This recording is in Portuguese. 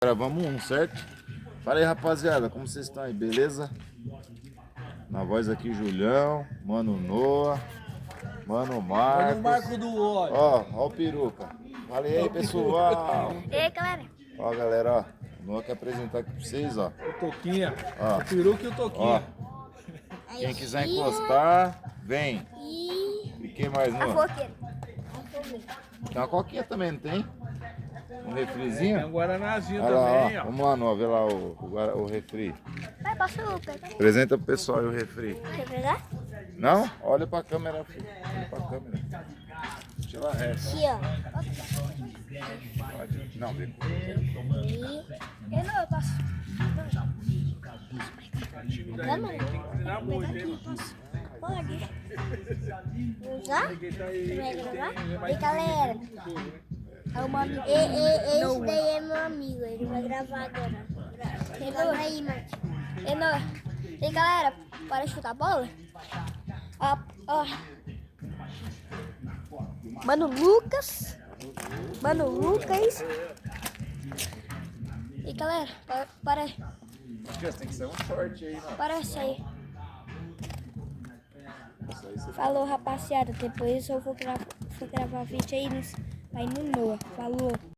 Gravamos um, certo? Fala aí, rapaziada, como vocês estão aí, beleza? Na voz aqui, Julião, Mano Noah, Mano Marcos. Mano Marco do óleo. Ó o peruca. Fala aí, pessoal. E aí, galera? Ó, galera, ó. O Noah quer apresentar aqui pra vocês, ó. O Toquinha. Ó. O peruca e o Toquinha. Ó. Quem quiser encostar, vem. E quem mais, A Noah? foqueira. Tem uma coquinha também, não tem? Um Tem refrizinho? um Guaranazinho Olha lá, também, ó. ó. Vamos lá, Noah, ver lá o refri. Vai, posso pegar? Apresenta pro pessoal aí o refri. Quer pegar? Não? Olha pra câmera, filho. Olha pra câmera. Tira a resta. Aqui, ó. Pode. Não, vem. Eu não, eu posso. Câmera? Treinar muito, hein, mano? Pode. Usar? Vai gravar? E galera? É uma amiga. Esse daí é meu amigo, ele vai gravar agora. Grava aí, Marcos. E galera, para chutar a bola? Ó. Mano Lucas. E galera, para Tem que ser um short aí, mano. Parece aí. Falou, rapaziada. Depois eu vou gravar vídeo aí no Noah. Falou.